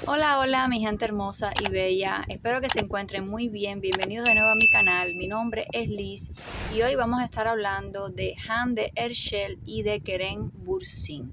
Hola, hola mi gente hermosa y bella, espero que se encuentren muy bien, bienvenidos de nuevo a mi canal, mi nombre es Liz y hoy vamos a estar hablando de Hande Erçel y de Kerem Bürsin.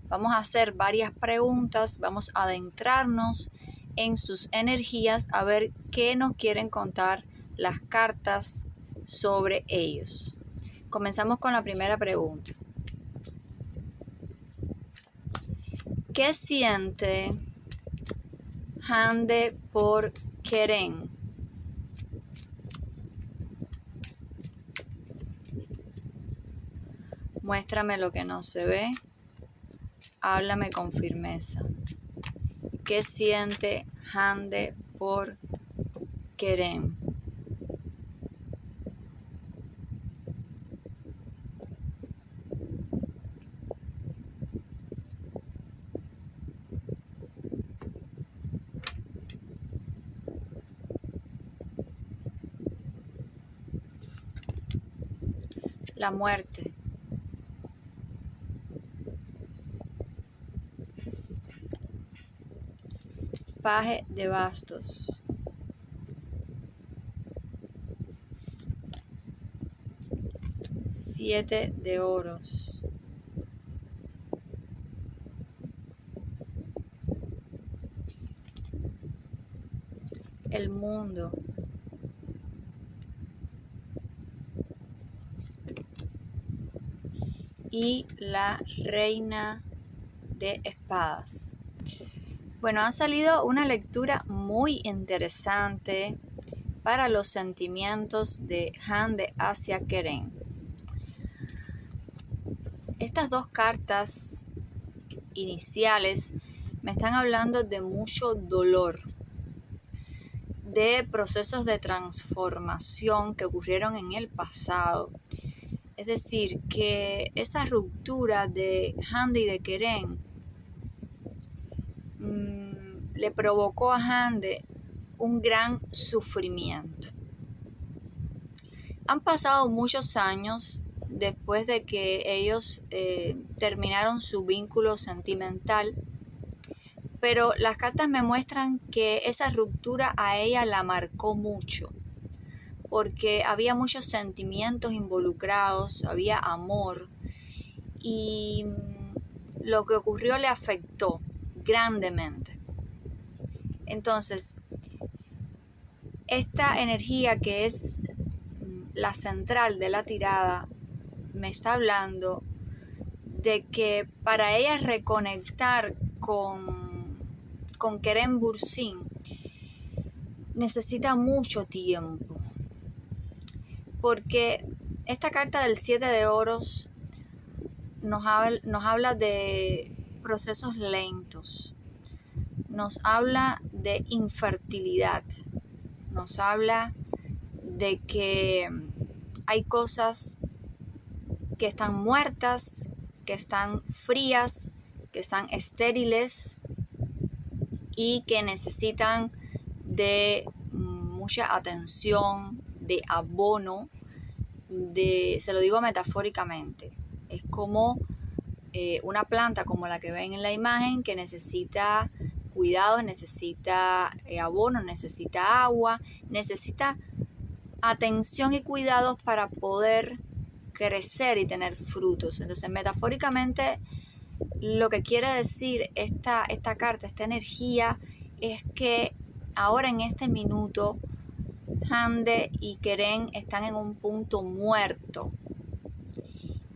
Vamos a hacer varias preguntas, vamos a adentrarnos en sus energías a ver qué nos quieren contar las cartas sobre ellos. Comenzamos con la primera pregunta. ¿Qué siente Hande por Kerem? Muéstrame lo que no se ve. Háblame con firmeza. ¿Qué siente Hande por Kerem? La muerte. Paje de bastos. Siete de oros. El mundo. Y la reina de espadas. Bueno, ha salido una lectura muy interesante para los sentimientos de Hande hacia Kerem. Estas dos cartas iniciales me están hablando de mucho dolor, de procesos de transformación que ocurrieron en el pasado. Es decir, que esa ruptura de Hande y de Kerem le provocó a Hande un gran sufrimiento. Han pasado muchos años después de que ellos terminaron su vínculo sentimental, pero las cartas me muestran que esa ruptura a ella la marcó mucho, porque había muchos sentimientos involucrados, había amor, y lo que ocurrió le afectó grandemente. Entonces, esta energía que es la central de la tirada me está hablando de que para ella reconectar con Kerem Bürsin necesita mucho tiempo, porque esta carta del 7 de oros nos habla de procesos lentos, nos habla de infertilidad, nos habla de que hay cosas que están muertas, que están frías, que están estériles y que necesitan de mucha atención, de abono, se lo digo metafóricamente, es como una planta como la que ven en la imagen que necesita cuidados, necesita abono, necesita agua, necesita atención y cuidados para poder crecer y tener frutos. Entonces, metafóricamente, lo que quiere decir esta carta, esta energía, es que ahora en este minuto Hande y Kerem están en un punto muerto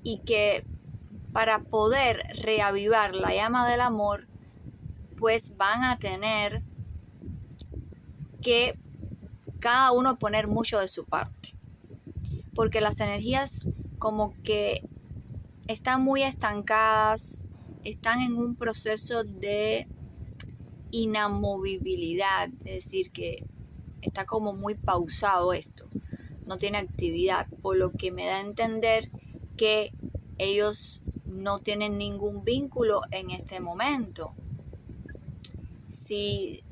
y que para poder reavivar la llama del amor, pues van a tener que cada uno poner mucho de su parte, porque las energías como que están muy estancadas, están en un proceso de inamovibilidad, es decir, que está como muy pausado esto, no tiene actividad, por lo que me da a entender que ellos no tienen ningún vínculo en este momento. Si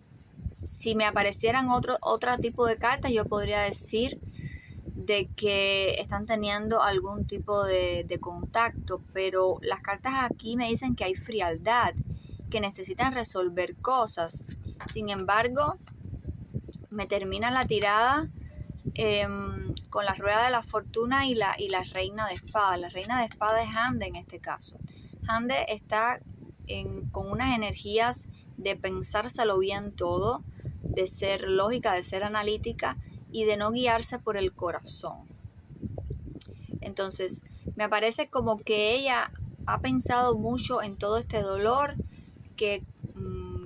me aparecieran otro tipo de cartas, yo podría decir de que están teniendo algún tipo de contacto, pero las cartas aquí me dicen que hay frialdad, que necesitan resolver cosas, Sin embargo, me termina la tirada con la rueda de la fortuna y la reina de espada. La reina de espada es Hande en este caso. Hande está con unas energías de pensárselo bien todo, de ser lógica, de ser analítica y de no guiarse por el corazón. Entonces, me parece como que ella ha pensado mucho en todo este dolor que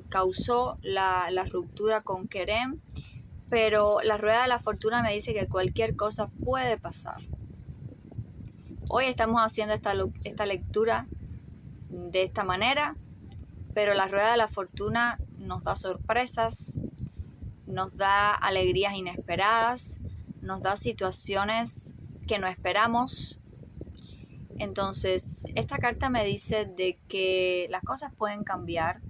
causó la ruptura con Kerem, pero la rueda de la fortuna me dice que cualquier cosa puede pasar. Hoy estamos haciendo esta lectura de esta manera, pero la rueda de la fortuna nos da sorpresas, nos da alegrías inesperadas, nos da situaciones que no esperamos. Entonces, esta carta me dice de que las cosas pueden cambiar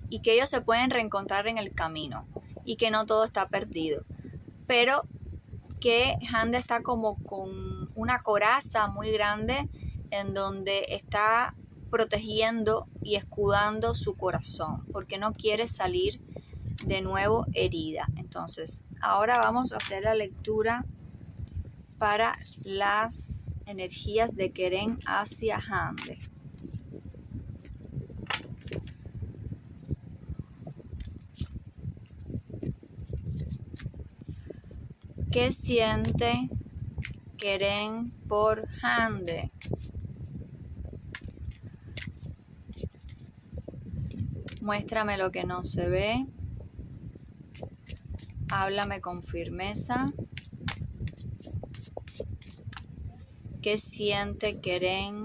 y que ellos se pueden reencontrar en el camino y que no todo está perdido, pero que Hande está como con una coraza muy grande en donde está protegiendo y escudando su corazón porque no quiere salir de nuevo herida. Entonces, ahora vamos a hacer la lectura para las energías de Kerem hacia Hande. ¿Qué siente Kerem por Hande? Muéstrame lo que no se ve. Háblame con firmeza. ¿Qué siente Kerem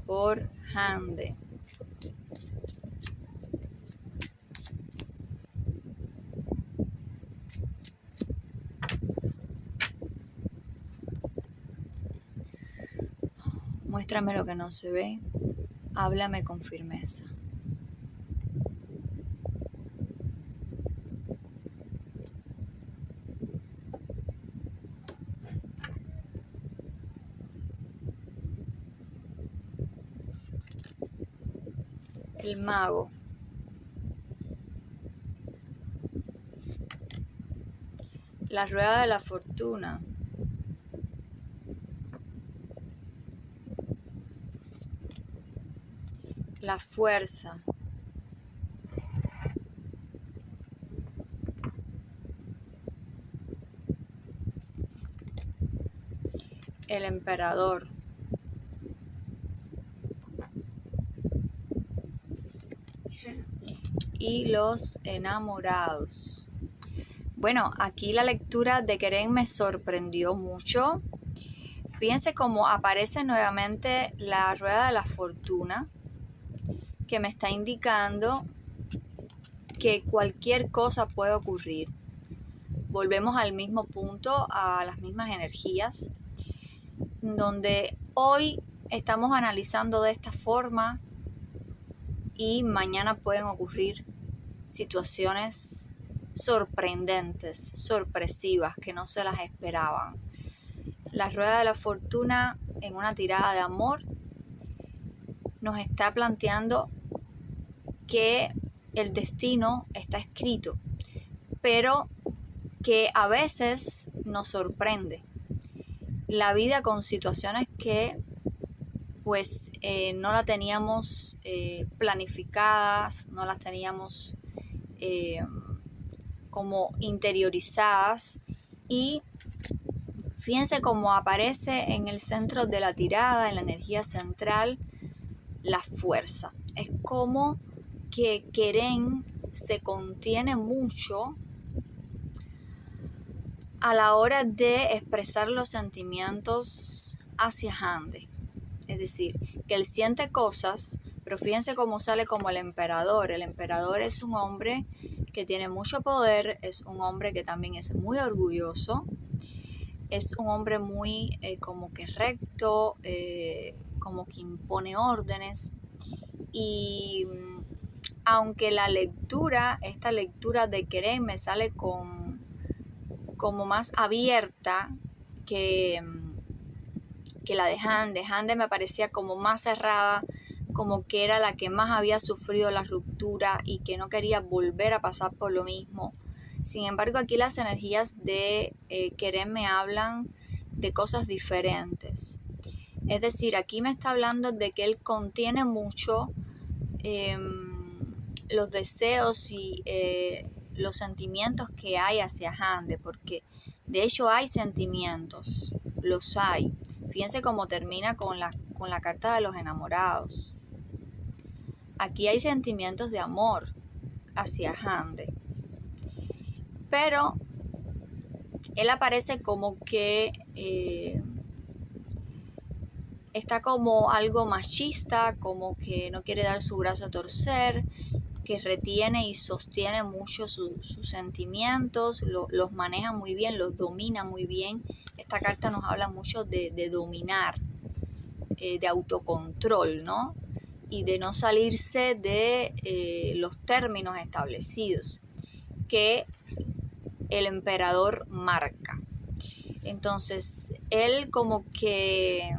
por Hande? Muéstrame lo que no se ve. Háblame con firmeza. El mago. La rueda de la fortuna. La fuerza. El emperador. Y los enamorados. Bueno, aquí la lectura de Kerem me sorprendió mucho. Fíjense cómo aparece nuevamente la rueda de la fortuna, que me está indicando que cualquier cosa puede ocurrir. Volvemos al mismo punto, a las mismas energías, donde hoy estamos analizando de esta forma y mañana pueden ocurrir situaciones sorprendentes, sorpresivas, que no se las esperaban. La rueda de la fortuna en una tirada de amor nos está planteando que el destino está escrito, pero que a veces nos sorprende la vida con situaciones que pues no las teníamos planificadas, no las teníamos como interiorizadas, y fíjense cómo aparece en el centro de la tirada, en la energía central, la fuerza. Es como que Kerem se contiene mucho a la hora de expresar los sentimientos hacia Hande. Es decir, que él siente cosas, pero fíjense cómo sale como el emperador. El emperador es un hombre que tiene mucho poder, es un hombre que también es muy orgulloso, es un hombre muy como que recto, como que impone órdenes. Y aunque esta lectura de Kerem me sale como más abierta que la de Hande. Hande me parecía como más cerrada, como que era la que más había sufrido la ruptura y que no quería volver a pasar por lo mismo. Sin embargo, aquí las energías de Querén me hablan de cosas diferentes. Es decir, aquí me está hablando de que él contiene mucho los deseos y los sentimientos que hay hacia Hande, porque de hecho hay sentimientos, los hay. Fíjense cómo termina con la carta de los enamorados. Aquí hay sentimientos de amor hacia Hande, pero él aparece como que está como algo machista, como que no quiere dar su brazo a torcer, que retiene y sostiene mucho sus sentimientos, los maneja muy bien, los domina muy bien. Esta carta nos habla mucho de dominar, de autocontrol, ¿no? Y de no salirse de los términos establecidos que el emperador marca. Entonces, él como que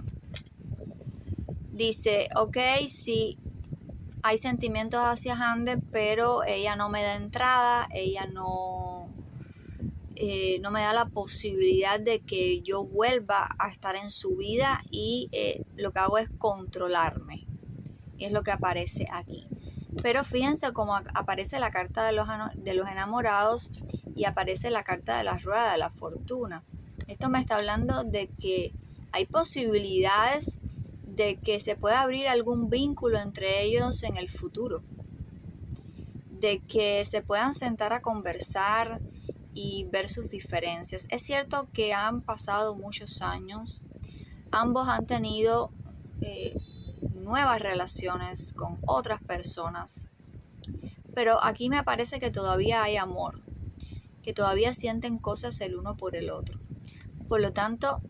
dice, ok, sí, hay sentimientos hacia Hande, pero ella no me da entrada, ella no me da la posibilidad de que yo vuelva a estar en su vida y lo que hago es controlarme. Es lo que aparece aquí. Pero fíjense cómo aparece la carta de los enamorados y aparece la carta de la rueda de la fortuna. Esto me está hablando de que hay posibilidades de que se pueda abrir algún vínculo entre ellos en el futuro, de que se puedan sentar a conversar y ver sus diferencias. Es cierto que han pasado muchos años, ambos han tenido nuevas relaciones con otras personas, pero aquí me parece que todavía hay amor, que todavía sienten cosas el uno por el otro. Por lo tanto,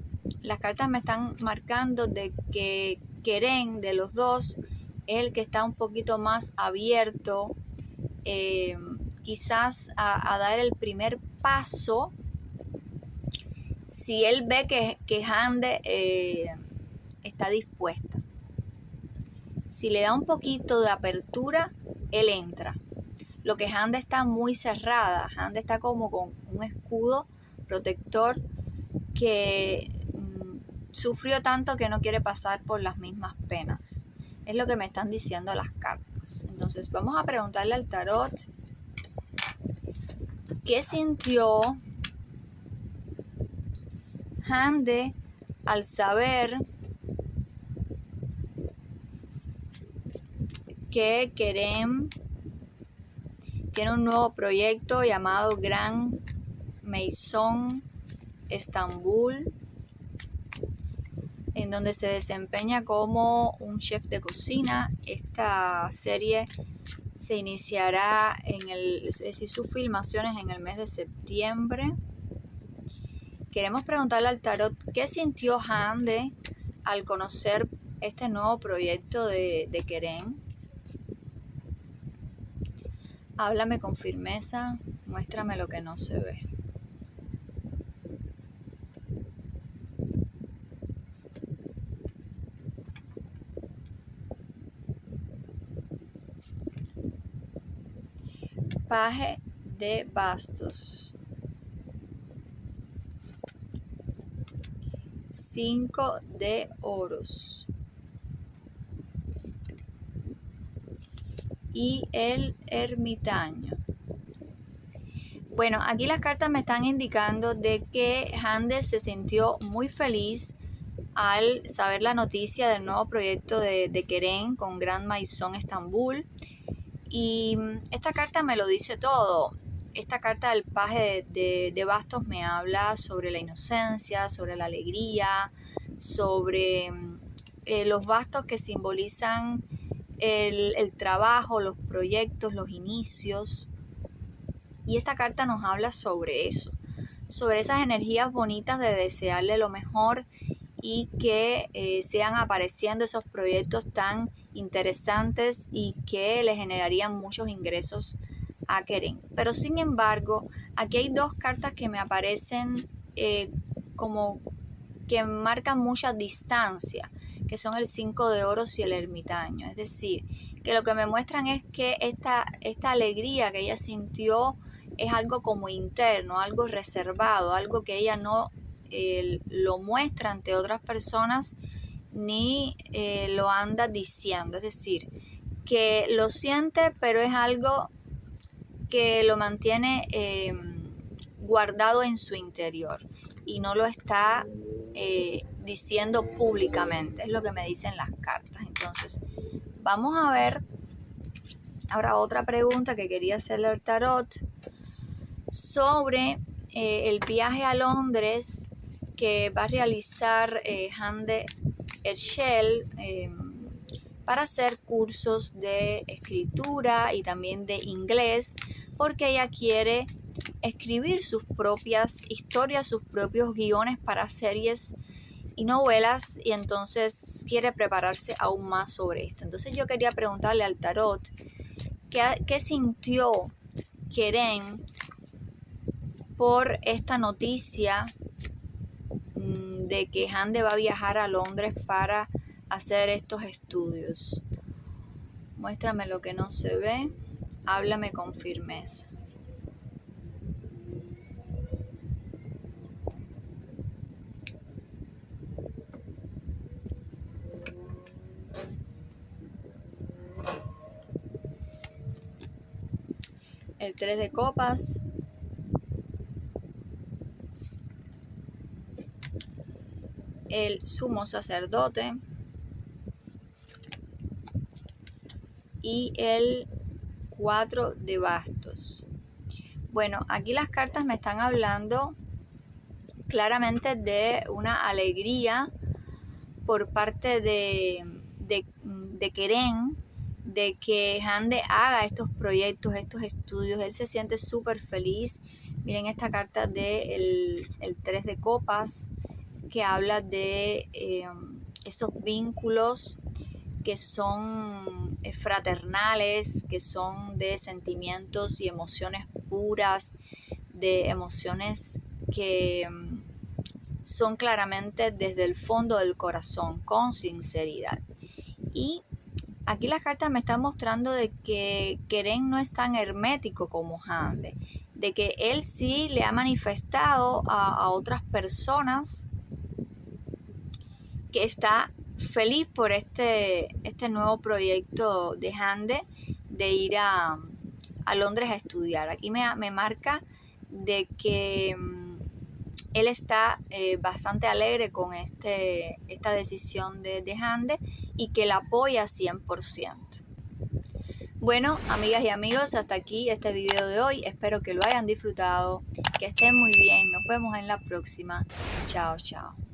las cartas me están marcando de que Querén de los dos es el que está un poquito más abierto, quizás a dar el primer paso si él ve que Hande está dispuesta. Si le da un poquito de apertura, él entra. Lo que Hande está muy cerrada, Hande está como con un escudo protector que sufrió tanto que no quiere pasar por las mismas penas. Es lo que me están diciendo las cartas. Entonces vamos a preguntarle al tarot qué sintió Hande al saber que Querén tiene un nuevo proyecto llamado Gran Maison Estambul, en donde se desempeña como un chef de cocina. Esta serie se iniciará sus filmaciones en el mes de septiembre. Queremos preguntarle al tarot qué sintió Hande al conocer este nuevo proyecto de Querén. Háblame con firmeza, muéstrame lo que no se ve. Paje de bastos. 5 de oros. Y el ermitaño. Bueno, aquí las cartas me están indicando de que Hande se sintió muy feliz al saber la noticia del nuevo proyecto de Querén con Gran Maison Estambul. Y esta carta me lo dice todo. Esta carta del paje de bastos me habla sobre la inocencia, sobre la alegría, sobre los bastos que simbolizan el trabajo, los proyectos, los inicios. Y esta carta nos habla sobre eso, sobre esas energías bonitas de desearle lo mejor y que sigan apareciendo esos proyectos tan interesantes y que le generarían muchos ingresos a Querén. Pero sin embargo, aquí hay dos cartas que me aparecen como que marcan mucha distancia, que son el 5 de oros y el ermitaño. Es decir, que lo que me muestran es que esta alegría que ella sintió es algo como interno, algo reservado, algo que ella no lo muestra ante otras personas ni lo anda diciendo. Es decir, que lo siente, pero es algo que lo mantiene guardado en su interior y no lo está diciendo públicamente. Es lo que me dicen las cartas. Entonces, vamos a ver ahora otra pregunta que quería hacerle al tarot sobre el viaje a Londres que va a realizar Hande Erçel para hacer cursos de escritura y también de inglés, porque ella quiere escribir sus propias historias, sus propios guiones para series y novelas, y entonces quiere prepararse aún más sobre esto. Entonces yo quería preguntarle al tarot qué sintió Keren por esta noticia de que Hande va a viajar a Londres para hacer estos estudios. Muéstrame lo que no se ve, háblame con firmeza. El 3 de copas, el sumo sacerdote y el 4 de bastos. Bueno, aquí las cartas me están hablando claramente de una alegría por parte de Keren, de que Hande haga estos proyectos, estos estudios. Él se siente súper feliz. Miren esta carta de el 3 de copas, que habla de esos vínculos que son fraternales, que son de sentimientos y emociones puras, de emociones que son claramente desde el fondo del corazón, con sinceridad. Y aquí las cartas me están mostrando de que Keren no es tan hermético como Hande, de que él sí le ha manifestado a otras personas que está feliz por este nuevo proyecto de Hande de ir a Londres a estudiar. Aquí me marca de que él está bastante alegre con esta decisión de Hande y que la apoya 100%. Bueno, amigas y amigos, hasta aquí este video de hoy. Espero que lo hayan disfrutado, que estén muy bien. Nos vemos en la próxima. Chao, chao.